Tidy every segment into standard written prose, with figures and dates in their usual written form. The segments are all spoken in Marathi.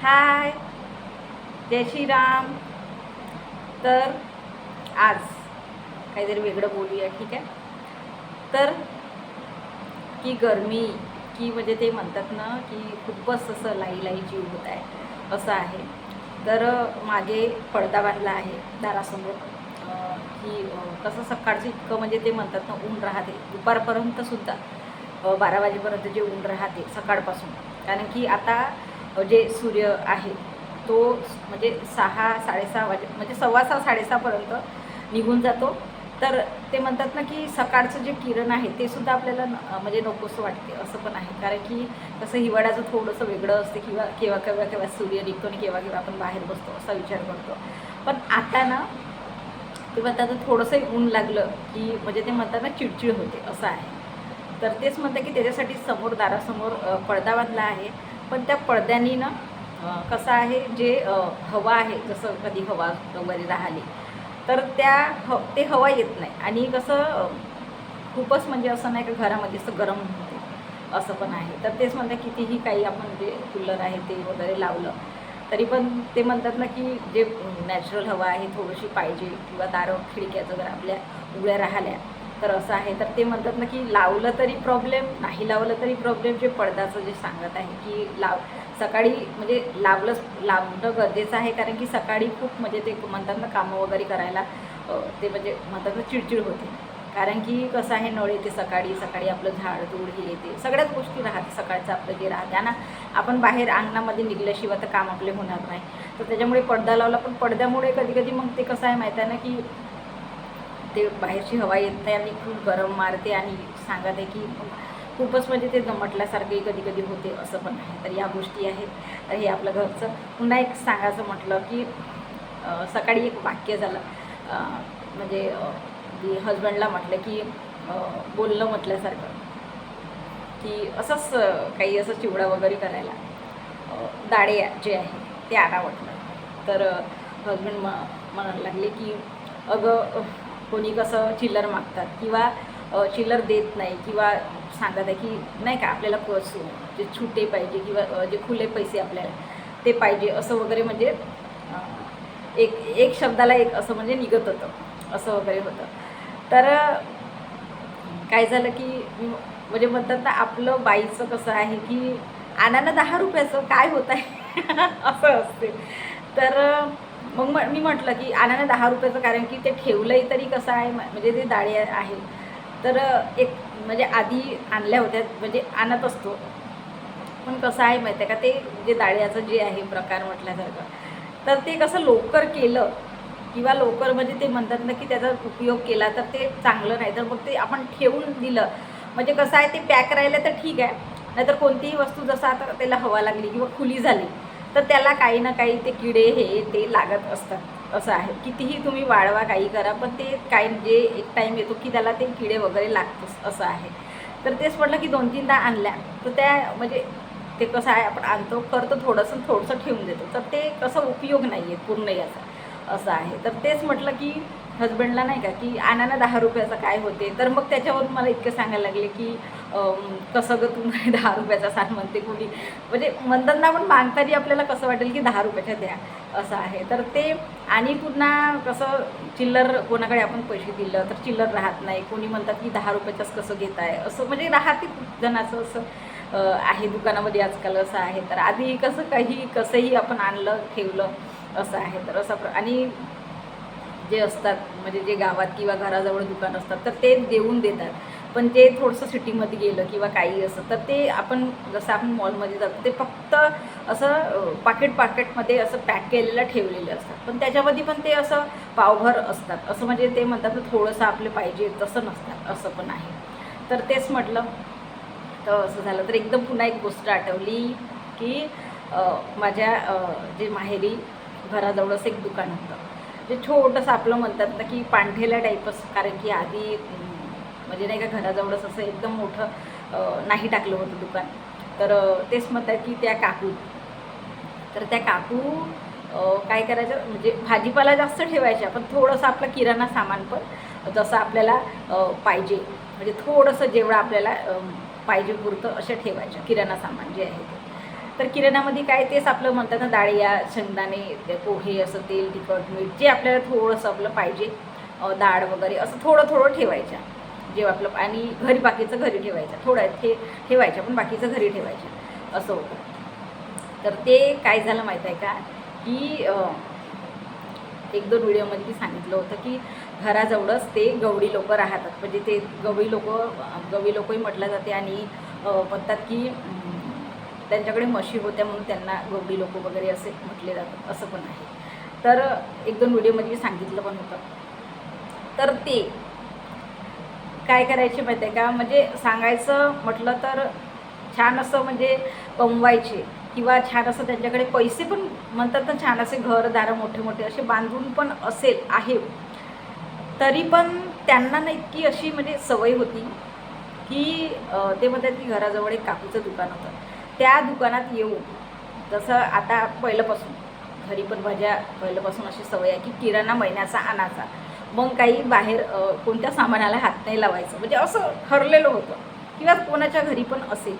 हाय, जय श्रीराम. तर आज काहीतरी वेगळं बोलूया, ठीक आहे. तर की गरमी की म्हणजे ते म्हणतात ना की खूपच असं लाई जीव होत आहे असं आहे. तर मागे पडदा बांधला आहे दारासमोर, की कसं सकाळचं इतकं म्हणजे ते म्हणतात ना ऊन राहते दुपारपर्यंतसुद्धा, 12 वाजेपर्यंत जे ऊन राहते सकाळपासून. कारण की आता जे सूर्य आहे तो म्हणजे 6-6:30 वाजे म्हणजे 6:15 6:30पर्यंत निघून जातो. तर ते म्हणतात ना की सकाळचं जे किरण आहे ते सुद्धा आपल्याला म्हणजे नकोसं वाटते असं पण आहे. कारण की कसं हिवाळ्याचं थोडंसं वेगळं असते, किंवा केव्हा सूर्य निघतो आणि केव्हा आपण बाहेर बसतो असा विचार करतो. पण आता ना ते म्हणतात थोडंसं ऊन लागलं की म्हणजे ते म्हणतात ना चिडचिड होते असं आहे. तर तेच म्हणतं की त्याच्यासाठी समोर दारासमोर पडदा बांधला आहे. पण त्या पडद्यानी ना कसं आहे, जे हवा आहे, जसं कधी हवा वगैरे राहिली तर ते हवा येत नाही. आणि कसं खूपच म्हणजे असं नाही का घरामध्ये असं गरम होते असं पण आहे. तर तेच म्हणतात कितीही काही आपण जे कूलर आहे ते वगैरे लावलं तरी पण ते म्हणतात ना की जे नॅचरल हवा आहे थोडीशी पाहिजे, किंवा दारं खिडक्या जर आपल्या उघड्या राहिल्या तर असं आहे. तर ते म्हणतात ना की लावलं तरी प्रॉब्लेम, नाही लावलं तरी प्रॉब्लेम. जे पडद्याचं जे सांगत आहे की सकाळी म्हणजे लावणं गरजेचं आहे. कारण की सकाळी खूप म्हणजे ते म्हणतात ना कामं वगैरे करायला ते म्हणजे म्हणतात ना चिडचिड होते. कारण की कसं आहे, नळ येते सकाळी सकाळी, आपलं झाडझूड हे येते, सगळ्याच गोष्टी राहते सकाळचं आपलं जे राहते ना. आपण बाहेर अंगणामध्ये निघल्याशिवाय तर काम आपले होणार नाही. तर त्याच्यामुळे पडदा लावला. पण पडद्यामुळे कधी कधी मग ते कसं आहे माहीत आहे ना की ते बाहेरची हवा येत नाही आणि खूप गरम मारते. आणि सांगत आहे की खूपच म्हणजे ते दमटल्यासारखंही कधी कधी होते असं पण आहे. तर या गोष्टी आहेत. तर हे आपलं घरचं. पुन्हा एक सांगायचं म्हटलं की सकाळी एक वाक्य झालं, म्हणजे मी हजबंडला म्हटलं की बोललं म्हटल्यासारखं की असंच काही असं चिवडा वगैरे करायला दाणे जे आहे ते आणा म्हटलं. तर हजबंड म्हणायला लागले की अगं कोणी कसं चिल्लर मागतात, किंवा चिल्लर देत नाही, किंवा सांगत आहे की नाही का आपल्याला कसं जे छुटे पाहिजे, किंवा जे खुले पैसे आपल्याला ते पाहिजे असं वगैरे. म्हणजे एक एक शब्दाला एक असं म्हणजे निघत होतं असं वगैरे होतं. तर काय झालं की म्हणजे म्हणतात ना आपलं बाईचं कसं आहे की आणानं 10 रुपयाचं काय होत आहे असं असते. तर मी म्हटलं की आणानं 10 रुपयाचं, कारण की ते ठेवलंही तरी कसं आहे म्हणजे ते डाळे आहे. तर एक म्हणजे आधी आणल्या होत्या म्हणजे आणत असतो. पण कसं आहे माहिती आहे का, ते जे डाळ्याचं जे आहे प्रकार म्हटल्यासारखं, तर ते कसं लवकर केलं किंवा लवकर म्हणजे ते म्हणतात ना की त्याचा उपयोग केला तर ते चांगलं नाही. तर मग ते आपण ठेवून दिलं म्हणजे कसं आहे, ते पॅक राहिलं तर ठीक आहे. नाहीतर कोणतीही वस्तू जसं आता त्याला हवा लागली किंवा खुली झाली तर त्याला काही ना काही ते किडे हे ते लागत असतात असं आहे. कितीही तुम्ही वाळवा काही करा पण ते काही जे एक टाईम येतो की त्याला ते किडे वगैरे लागतंच असं आहे. तर तेच म्हटलं की 2-3दा आणल्या तर त्या म्हणजे ते कसं आहे, आपण आणतो करतो थोडंसं ठेवून देतो, तर ते कसं उपयोग नाही आहे पूर्ण याचा असं आहे. तर तेच म्हटलं की हजबंडला नाही का की आणाना 10 रुपयाचं काय होते. तर मग त्याच्यावरून मला इतकं सांगायला लागले की कसं गं तू 10 रुपयाचा सांग म्हणते. कोणी म्हणजे म्हणतात ना आपण मागताना आपल्याला कसं वाटेल की 10 रुपयाच्या द्या असं आहे. तर ते आणि पुन्हा कसं चिल्लर कोणाकडे आपण पैसे दिलं तर चिल्लर राहत नाही. कोणी म्हणतात की 10 रुपयाच्याच कसं घेत आहे असं म्हणजे राहते खूप जणाचं असं आहे दुकानामध्ये आजकाल असं आहे. तर आधी कसंही आपण आणलं ठेवलं असं आहे. तर आणि जे असतात म्हणजे जे गावात किंवा घराजवळ दुकान असतात तर ते देऊन देतात. पण ते थोडंसं सिटीमध्ये गेलं किंवा काही असं तर ते आपण जसं आपण मॉलमध्ये जातो ते फक्त असं पाकेटमध्ये असं पॅक केलेलं ठेवलेलं असतात. पण त्याच्यामध्ये पण ते असं पावभर असतात असं, म्हणजे ते म्हणतात थोडंसं आपलं पाहिजे तसं नसतात असं पण आहे. तर तेच म्हटलं. तर असं झालं तर एकदम पुन्हा एक गोष्ट आठवली की माझ्या जे माहेरी घराजवळच एक दुकान होतं. जे छोटंसं आपलं म्हणतात ना की पांढेल्या टाईपच. कारण की आधी म्हणजे नाही का घराजवळच असं एकदम मोठं नाही टाकलं होतं दुकान. तर तेच म्हणतात की त्या काकू काय करायचं म्हणजे भाजीपाला जास्त ठेवायच्या, पण थोडंसं आपलं किराणा सामान पण जसं आपल्याला पाहिजे म्हणजे थोडंसं जेवढं आपल्याला पाहिजे पुरतं अशा ठेवायच्या किराणा सामान जे आहे ते. तर किराणामध्ये काय तेच आपलं म्हणतात ना, डाळिया, शेंगदाणे, पोहे, असं तेल, तिखट, मीठ जे आपल्याला थोडंसं आपलं पाहिजे, डाळ वगैरे असं थोडं थोडं ठेवायच्या, जे आपलं, आणि घरी बाकीचं घरी ठेवायचं, थोडं ठेवायचं पण बाकीचं घरी ठेवायचं, असं होतं. तर ते काय झालं माहीत आहे का, की 1-2 व्हिडिओमध्ये मी सांगितलं होतं की घराजवळच ते गवळी लोक राहतात. म्हणजे ते गवळी लोकही म्हटलं जाते, आणि म्हणतात की त्यांच्याकडे म्हशी होत्या म्हणून त्यांना गवळी लोक वगैरे असे म्हटले जातात, असं पण आहे. तर 1-2 व्हिडिओमध्ये मी सांगितलं पण होतं. तर ते काय करायचे माहिती आहे का, म्हणजे सांगायचं म्हटलं तर छान असं म्हणजे कमवायचे, किंवा छान असं त्यांच्याकडे पैसे पण म्हणतात ना, छान असे घरदारं मोठे मोठे असे बांधून पण आहे. तरी पण त्यांना ना इतकी अशी म्हणजे सवय होती की ते म्हणतात की घराजवळ एक काकूचं दुकान होतं, त्या दुकानात येऊन, जसं आता पहिल्यापासून घरी पण माझ्या पहिल्यापासून अशी सवय आहे की किराणा महिन्याचा आणायचा, मग काही बाहेर कोणत्या सामानाला हात नाही लावायचं, म्हणजे असं ठरलेलं होतं, किंवा कोणाच्या घरी पण असेल.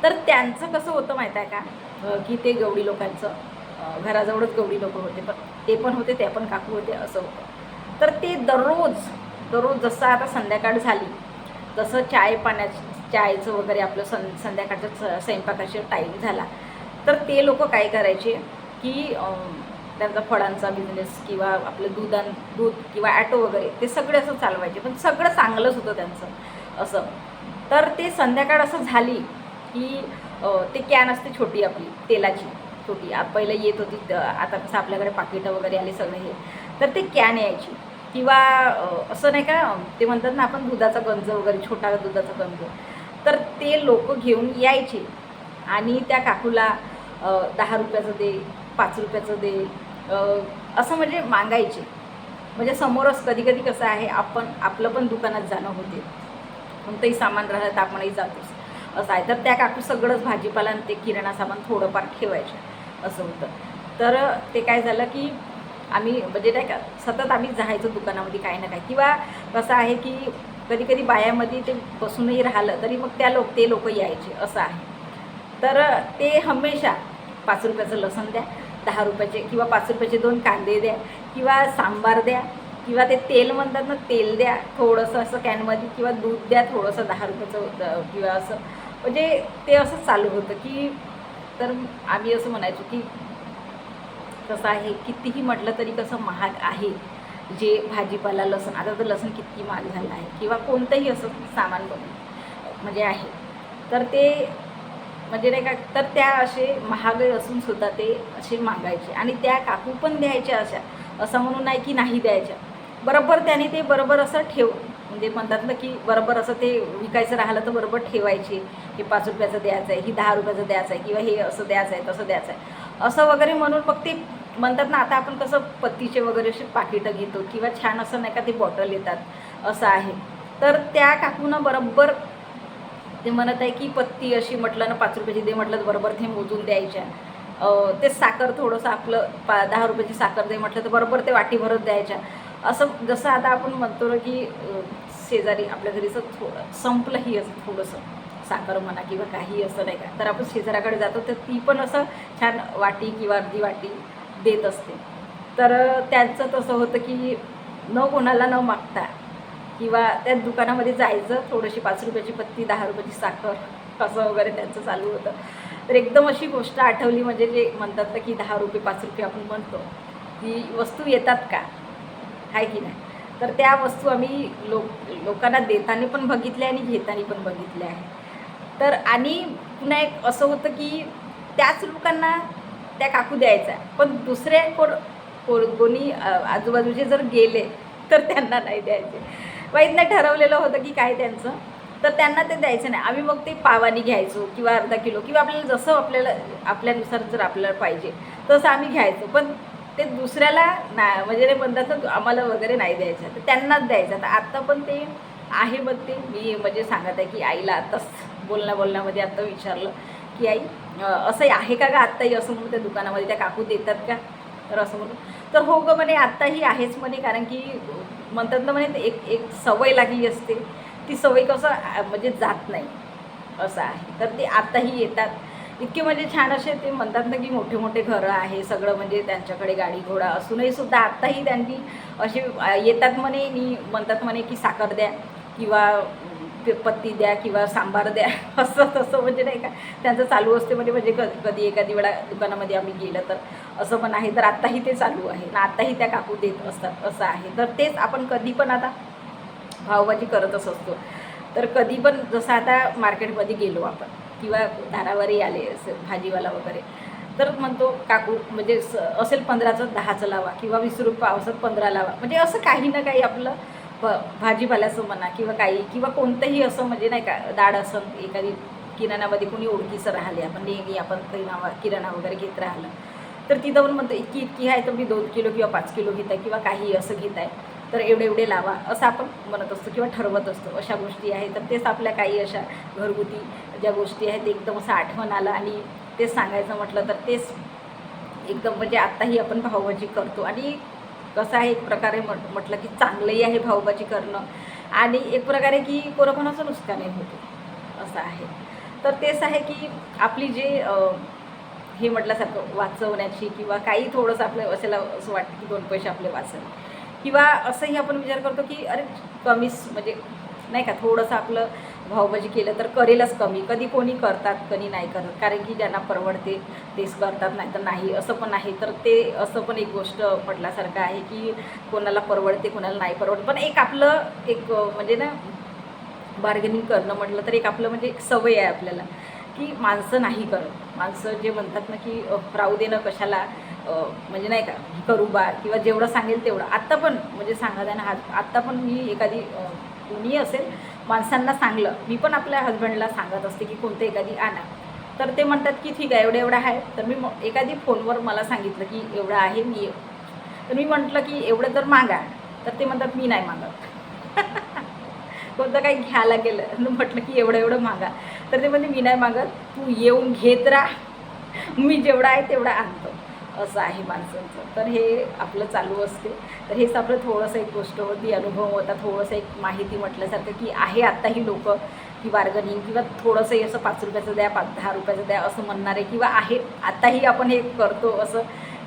तर त्यांचं कसं होतं माहीत आहे का, की ते गवळी लोकांचं घराजवळच गवळी लोक होते, पण ते पण होते, त्या पण काकू होते, असं होतं. तर ते दररोज जसं आता संध्याकाळ झाली, तसं चायचं वगैरे आपलं संध्याकाळचं स्वयंपाकाचा टाईम झाला, तर ते लोक काय करायचे की त्यांचा फळांचा बिझनेस, किंवा आपलं दूध किंवा ॲटो वगैरे ते सगळे असं चालवायचे, पण सगळं चांगलंच होतं त्यांचं असं. तर ते संध्याकाळ असं झाली की ते कॅन असते छोटी आपली तेलाची, छोटी पहिलं येत होती, आता कसं आपल्याकडे पाकिटं वगैरे आले सगळे हे, तर ते कॅन यायची, किंवा असं नाही का, ते म्हणतात ना आपण दुधाचा गंज वगैरे, छोटा दुधाचा गंज, तर ते लोक घेऊन यायचे, आणि त्या काकूला 10 रुपयाचं दे, 5 रुपयाचं दे, असं म्हणजे मागायचे. म्हणजे समोरच कधी कधी कसं आहे, आपलं पण दुकानात जाणं होते, कोणतंही सामान राहिलं तर आपणही जातोच, असं आहे. तर त्या काकू सगळंच भाजीपाला आणि ते किराणा सामान थोडंफार ठेवायचं, असं होतं. तर ते काय झालं की आम्ही म्हणजे नाही का, सतत आम्ही जायचो दुकानामध्ये काही ना काही, किंवा कसं आहे की कधी कधी बायामध्ये ते बसूनही राहिलं तरी मग ते लोक यायचे, असं आहे. तर ते हमेशा 5 रुपयाचं लसूण द्या, 10 रुपयाचे किंवा 5 रुपयाचे 2 कांदे द्या, किंवा सांबार द्या, किंवा ते तेल म्हणतात ना, तेल द्या थोडंसं असं कॅनमध्ये, किंवा दूध द्या थोडंसं 10 रुपयाचं, किंवा असं, म्हणजे ते असं चालू होतं की. तर आम्ही असं म्हणायचो की कसं आहे, कितीही म्हटलं तरी कसं महाग आहे जे भाजीपाला, लसूण, आता तर लसूण किती महाग झालं आहे, किंवा कोणतंही असं सामान म्हणजे आहे. तर ते म्हणजे नाही का, तर त्या असे महाग असूनसुद्धा ते असे मागायचे, आणि त्या काकू पण द्यायच्या अशा, असं म्हणून नाही की नाही द्यायच्या, बरोबर त्याने ते बरोबर असं म्हणजे म्हणतात ना की बरोबर असं ते विकायचं राहिलं तर बरोबर ठेवायचे, हे 5 रुपयाचं द्यायचं आहे, ही 10 रुपयाचं द्यायचं आहे, किंवा हे असं द्यायचं आहे, तसं द्यायचं आहे, असं वगैरे म्हणून मग ते म्हणतात ना, आता आपण कसं पत्तीचे वगैरे असे पाकिटं घेतो, किंवा छान असं नाही का ते बॉटल येतात, असं आहे. तर त्या काकूनं बरोबर ते म्हणत आहे की पत्ती अशी म्हटलं ना 5 रुपयाची दे म्हटलं तर बरोबर ते मोजून द्यायच्या. ते साखर थोडंसं आपलं 10 रुपयाची साखर दे म्हटलं तर बरोबर ते वाटी भरत द्यायच्या. असं जसं आता आपण म्हणतो ना की शेजारी आपल्या घरीचं थोडं संपलंही असं थोडंसं साखर म्हणा किंवा काही असं नाही का, तर आपण शेजाऱ्याकडे जातो तर ती पण असं छान वाटी किंवा अर्धी वाटी देत असते. तर त्यांचं तसं होतं की न कोणाला न मागता, किंवा त्या दुकानामध्ये जायचं, थोडीशी 5 रुपयाची पत्ती, 10 रुपयाची साखर, असं वगैरे त्यांचं चालू होतं. तर एकदम अशी गोष्ट आठवली, म्हणजे जे म्हणतात ना की 10 रुपये 5 रुपये आपण म्हणतो, की वस्तू येतात का, आहे की नाही. तर त्या वस्तू आम्ही लोकांना देताना पण बघितल्या आणि घेताना पण बघितल्या आहे. तर आणि पुन्हा एक असं होतं की त्याच लोकांना त्या काकू द्यायच्या, पण दुसरे कोणी आजूबाजूचे जर गेले तर त्यांना नाही द्यायचे. वैदनं ठरवलेलं होतं की काय त्यांचं, तर त्यांना ते द्यायचं नाही. आम्ही मग ते पावानी घ्यायचो, किंवा अर्धा किलो, किंवा आपल्याला जसं आपल्यानुसार जर आपल्याला पाहिजे तसं आम्ही घ्यायचो. पण ते दुसऱ्याला म्हणजे ते म्हणतात ना आम्हाला वगैरे नाही द्यायचं, तर त्यांनाच द्यायचं. तर आत्ता पण ते आहे, मग ते मी म्हणजे सांगत आहे की आईला आत्ताच बोलण्यामध्ये आत्ता विचारलं की आई असं आहे का गं आत्ताही, असं म्हणून त्या दुकानामध्ये त्या काकू देतात का, तर असं म्हणून. तर हो गं म्हणे आत्ताही आहेच म्हणे, कारण की म्हणतात ना म्हणे एक सवय लागली असते, ती सवय कसं म्हणजे जात नाही, असं आहे. तर ते आत्ताही येतात, इतके म्हणजे छान असे ते म्हणतात ना की मोठे मोठे घरं आहे सगळं, म्हणजे त्यांच्याकडे गाडी घोडा असूनही सुद्धा आत्ताही त्यांनी असे येतात म्हणे आणि म्हणतात म्हणे की साखर द्या किंवा पत्ती द्या किंवा सांबार द्या असं तसं, म्हणजे नाही का त्यांचं चालू असते. म्हणजे कधी एखादी वेळा दुकानामध्ये आम्ही गेलं तर असं पण आहे. तर आत्ताही ते चालू आहे ना, आत्ताही त्या काकू देत असतात असं आहे. तर तेच आपण कधी पण आता भावभाजी करतच असतो. तर कधी पण जसं आता मार्केटमध्ये गेलो आपण किंवा दारावरही आले असं भाजीवाला वगैरे, तर म्हणतो काकू म्हणजे असेल 15चं 10चं लावा किंवा 20 रुपये पावसात 15 लावा. म्हणजे असं काही ना काही आपलं भाजीपाल्याचं म्हणा किंवा काही किंवा कोणतंही असं म्हणजे नाही का डाळ असं एखादी किराणामध्ये कोणी ओळखीचं राहिले, आपण नेहमी आपण किराणा वगैरे घेत राहिलं तर तिथं पण म्हणतो इतकी इतकी आहे, तर मी 2 किलो किंवा 5 किलो घेत आहे किंवा काही असं घेत आहे, तर एवढे एवढे लावा असं आपण म्हणत असतो किंवा ठरवत असतो. अशा गोष्टी आहेत. तर तेच आपल्या काही अशा घरगुती ज्या गोष्टी आहेत एकदम असं आठवण आलं आणि तेच सांगायचं म्हटलं तर तेच एकदम म्हणजे आत्ताही आपण भावभाजी करतो. आणि कसं आहे एक प्रकारे म्हटलं की चांगलंही आहे भावभाजी करणं आणि एक प्रकारे की कोणाकोणाचं नुकसानही होते असं आहे. तर तेच आहे की आपली जे हे म्हटल्यासारखं वाचवण्याची किंवा काही थोडंसं आपलं असायला असं वाटतं की 2 पैसे आपले वाचले किंवा असंही आपण विचार करतो की अरे कमीच म्हणजे नाही का थोडंसं आपलं भावभाजी केलं तर करेलच कमी. कधी कोणी करतात कधी नाही करत, कारण की ज्यांना परवडते तेच करतात, नाही तर नाही असं पण आहे. तर ते असं पण एक गोष्ट म्हटल्यासारखं आहे की कोणाला परवडते कोणाला नाही परवडत. पण एक आपलं एक म्हणजे ना बार्गेनिंग करणं म्हटलं तर एक आपलं म्हणजे एक सवय आहे आपल्याला की माणसं नाही करत. माणसं जे म्हणतात ना की राहू देणं कशाला, म्हणजे नाही का करू बा किंवा जेवढं सांगेल तेवढं. आत्ता पण म्हणजे सांगा द्या ना, आत्ता पण मी एखादी कोणी असेल माणसांना सांगलं, मी पण आपल्या हजबंडला सांगत असते की कोणतं एखादी आणा, तर ते म्हणतात की ठीक आहे एवढं एवढं आहे. तर मी एखादी फोनवर मला सांगितलं की एवढं आहे मी, तर मी म्हटलं की एवढं तर मागा, तर ते म्हणतात मी नाही मागत. कोणतं काही घ्यायला गेलं म्हटलं की एवढं एवढं मागा, तर ते म्हणजे मी नाही मागत, तू येऊन घेत राहा, मी जेवढं आहे तेवढं आणतो. असं आहे माणसांचं. तर हे आपलं चालू असते. तर हेच आपलं थोडंसं एक गोष्ट होती, अनुभव होता, थोडंसं एक माहिती म्हटल्यासारखं की आहे आत्ताही लोकं की बार्गनिंग किंवा थोडंसंही असं 5 रुपयाचं द्या 10 रुपयाचं द्या असं म्हणणारे किंवा आहे आत्ताही आपण हे करतो असं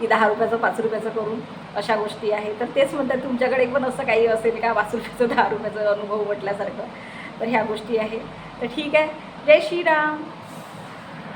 की 10 रुपयाचं 5 रुपयाचं करून अशा गोष्टी आहे. तर तेच म्हणतात तुमच्याकडे पण असं काही असेल का 5 रुपयाचं 10 रुपयाचं अनुभव म्हटल्यासारखं, तर ह्या गोष्टी आहे. तर ठीक आहे. जय श्रीराम.